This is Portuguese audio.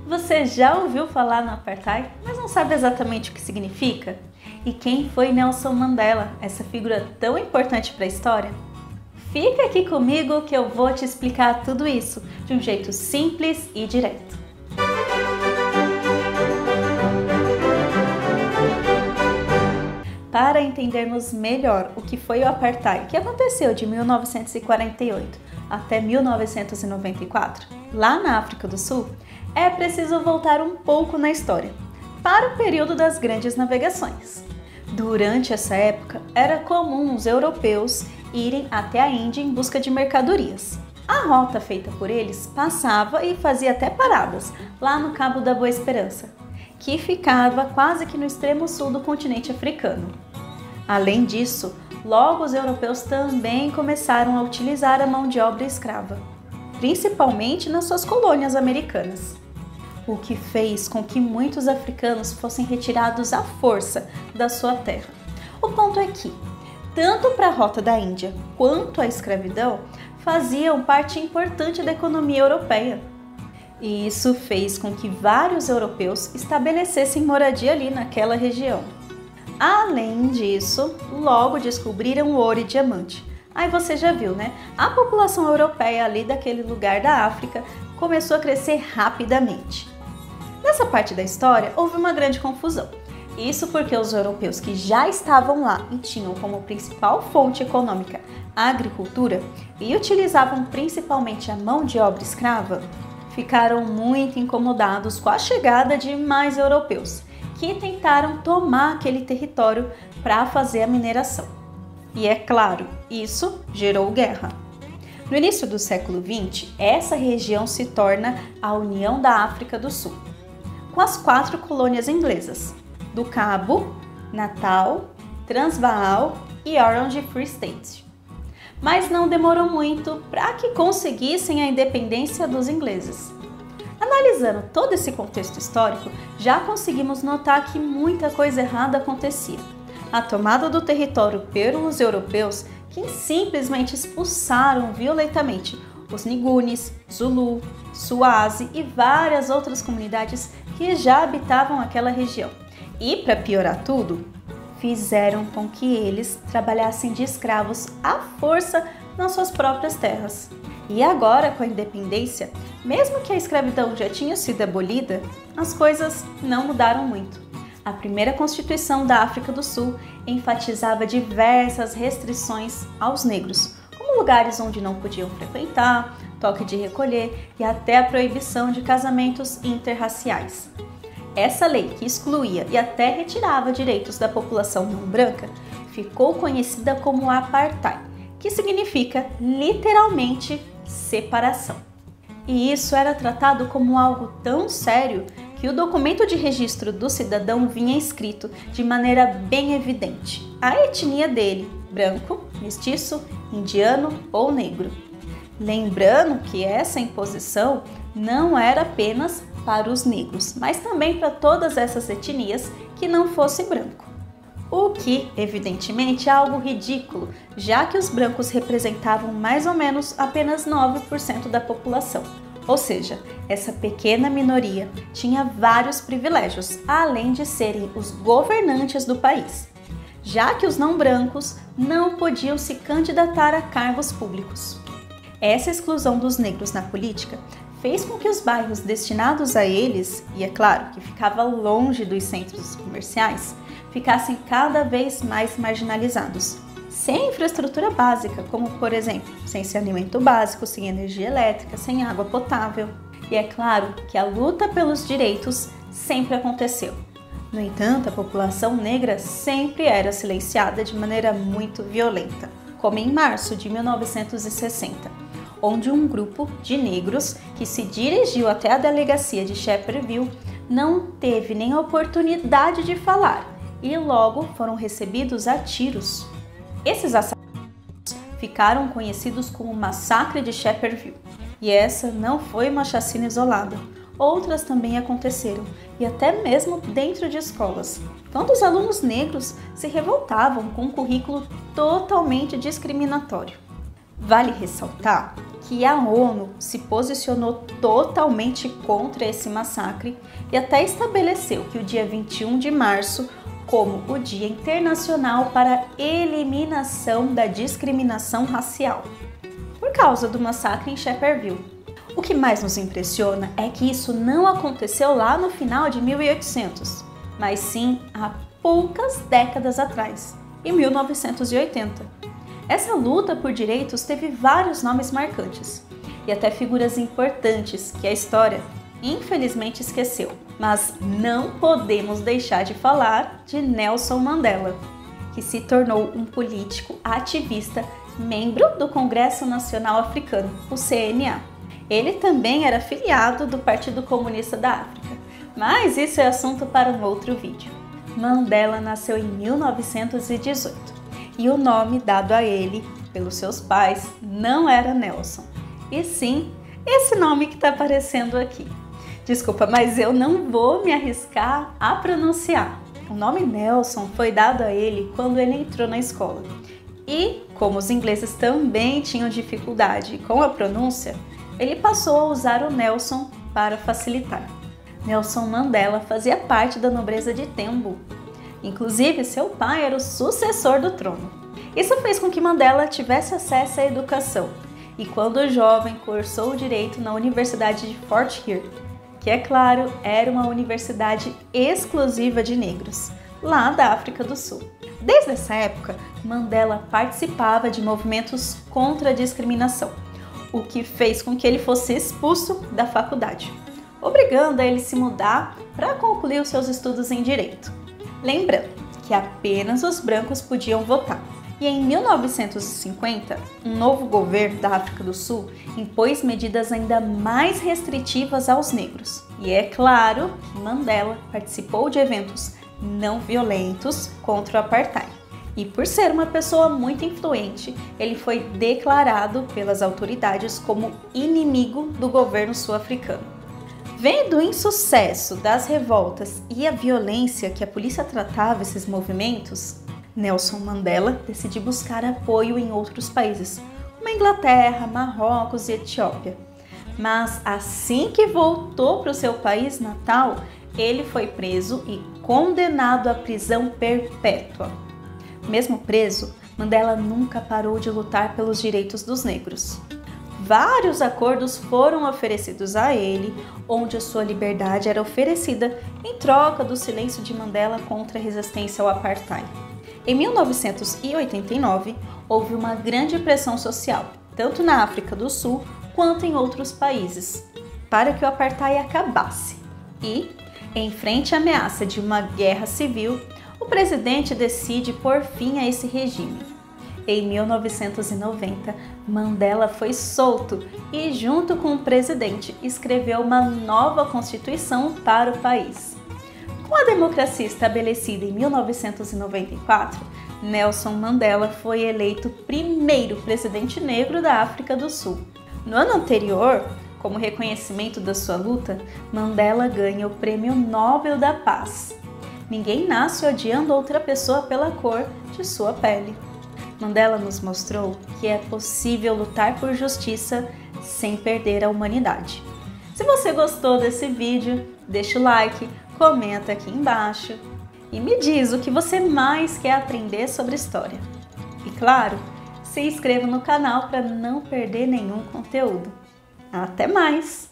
Você já ouviu falar no Apartheid, mas não sabe exatamente o que significa? E quem foi Nelson Mandela, essa figura tão importante para a história? Fica aqui comigo que eu vou te explicar tudo isso de um jeito simples e direto. Para entendermos melhor o que foi o Apartheid, que aconteceu de 1948 até 1994, lá na África do Sul, é preciso voltar um pouco na história, para o período das grandes navegações. Durante essa época, era comum os europeus irem até a Índia em busca de mercadorias. A rota feita por eles passava e fazia até paradas lá no Cabo da Boa Esperança, que ficava quase que no extremo sul do continente africano. Além disso, logo os europeus também começaram a utilizar a mão de obra escrava, principalmente nas suas colônias americanas, o que fez com que muitos africanos fossem retirados à força da sua terra. O ponto é que, tanto para a rota da Índia quanto a escravidão faziam parte importante da economia europeia. E isso fez com que vários europeus estabelecessem moradia ali naquela região. Além disso, logo descobriram o ouro e diamante. Aí você já viu, né? A população europeia ali daquele lugar da África começou a crescer rapidamente. Nessa parte da história, houve uma grande confusão. Isso porque os europeus que já estavam lá e tinham como principal fonte econômica a agricultura e utilizavam principalmente a mão de obra escrava, ficaram muito incomodados com a chegada de mais europeus, que tentaram tomar aquele território para fazer a mineração. E é claro, isso gerou guerra. No início do século XX, essa região se torna a União da África do Sul, com as 4 colônias inglesas, do Cabo, Natal, Transvaal e Orange Free State. Mas não demorou muito para que conseguissem a independência dos ingleses. Analisando todo esse contexto histórico, já conseguimos notar que muita coisa errada acontecia. A tomada do território pelos europeus, que simplesmente expulsaram violentamente os Nigunes, Zulu, Swazi e várias outras comunidades que já habitavam aquela região. E, para piorar tudo, fizeram com que eles trabalhassem de escravos à força nas suas próprias terras. E agora, com a independência, mesmo que a escravidão já tinha sido abolida, as coisas não mudaram muito. A primeira Constituição da África do Sul enfatizava diversas restrições aos negros, como lugares onde não podiam frequentar, toque de recolher e até a proibição de casamentos interraciais. Essa lei, que excluía e até retirava direitos da população não branca, ficou conhecida como Apartheid, que significa literalmente separação. E isso era tratado como algo tão sério que o documento de registro do cidadão vinha escrito de maneira bem evidente a etnia dele, branco, mestiço, indiano ou negro. Lembrando que essa imposição não era apenas para os negros, mas também para todas essas etnias que não fosse branco. O que, evidentemente, é algo ridículo, já que os brancos representavam mais ou menos apenas 9% da população. Ou seja, essa pequena minoria tinha vários privilégios, além de serem os governantes do país, já que os não brancos não podiam se candidatar a cargos públicos. Essa exclusão dos negros na política fez com que os bairros destinados a eles, e é claro que ficava longe dos centros comerciais, ficassem cada vez mais marginalizados, sem infraestrutura básica, como por exemplo, sem saneamento básico, sem energia elétrica, sem água potável. E é claro que a luta pelos direitos sempre aconteceu. No entanto, a população negra sempre era silenciada de maneira muito violenta, como em março de 1960, onde um grupo de negros que se dirigiu até a delegacia de Shepherdville não teve nem a oportunidade de falar e logo foram recebidos a tiros. Esses assassinatos ficaram conhecidos como Massacre de Shepherdville. E essa não foi uma chacina isolada. Outras também aconteceram, e até mesmo dentro de escolas, quando os alunos negros se revoltavam com um currículo totalmente discriminatório. Vale ressaltar que a ONU se posicionou totalmente contra esse massacre e até estabeleceu que o dia 21 de março como o Dia Internacional para a Eliminação da Discriminação Racial, por causa do massacre em Sharpeville. O que mais nos impressiona é que isso não aconteceu lá no final de 1800, mas sim há poucas décadas atrás, em 1980. Essa luta por direitos teve vários nomes marcantes e até figuras importantes que a história infelizmente esqueceu. Mas não podemos deixar de falar de Nelson Mandela, que se tornou um político ativista, membro do Congresso Nacional Africano, o CNA. Ele também era filiado do Partido Comunista da África, mas isso é assunto para um outro vídeo. Mandela nasceu em 1918 e o nome dado a ele pelos seus pais não era Nelson, e sim esse nome que está aparecendo aqui. Desculpa, mas eu não vou me arriscar a pronunciar. O nome Nelson foi dado a ele quando ele entrou na escola. E, como os ingleses também tinham dificuldade com a pronúncia, ele passou a usar o Nelson para facilitar. Nelson Mandela fazia parte da nobreza de Tembo. Inclusive, seu pai era o sucessor do trono. Isso fez com que Mandela tivesse acesso à educação. E quando jovem, cursou o direito na Universidade de Fort Hare, que, é claro, era uma universidade exclusiva de negros, lá da África do Sul. Desde essa época, Mandela participava de movimentos contra a discriminação, o que fez com que ele fosse expulso da faculdade, obrigando a ele se mudar para concluir os seus estudos em direito. Lembrando que apenas os brancos podiam votar. E em 1950, um novo governo da África do Sul impôs medidas ainda mais restritivas aos negros. E é claro que Mandela participou de eventos não violentos contra o apartheid. E por ser uma pessoa muito influente, ele foi declarado pelas autoridades como inimigo do governo sul-africano. Vendo o insucesso das revoltas e a violência que a polícia tratava esses movimentos, Nelson Mandela decidiu buscar apoio em outros países, como Inglaterra, Marrocos e Etiópia. Mas assim que voltou para o seu país natal, ele foi preso e condenado à prisão perpétua. Mesmo preso, Mandela nunca parou de lutar pelos direitos dos negros. Vários acordos foram oferecidos a ele, onde a sua liberdade era oferecida em troca do silêncio de Mandela contra a resistência ao apartheid. Em 1989, houve uma grande pressão social, tanto na África do Sul quanto em outros países, para que o apartheid acabasse. E, em frente à ameaça de uma guerra civil, o presidente decide pôr fim a esse regime. Em 1990, Mandela foi solto e, junto com o presidente, escreveu uma nova constituição para o país. Com a democracia estabelecida em 1994, Nelson Mandela foi eleito primeiro presidente negro da África do Sul. No ano anterior, como reconhecimento da sua luta, Mandela ganha o Prêmio Nobel da Paz. Ninguém nasce odiando outra pessoa pela cor de sua pele. Mandela nos mostrou que é possível lutar por justiça sem perder a humanidade. Se você gostou desse vídeo, deixa o like, comenta aqui embaixo e me diz o que você mais quer aprender sobre história. E claro, se inscreva no canal para não perder nenhum conteúdo. Até mais!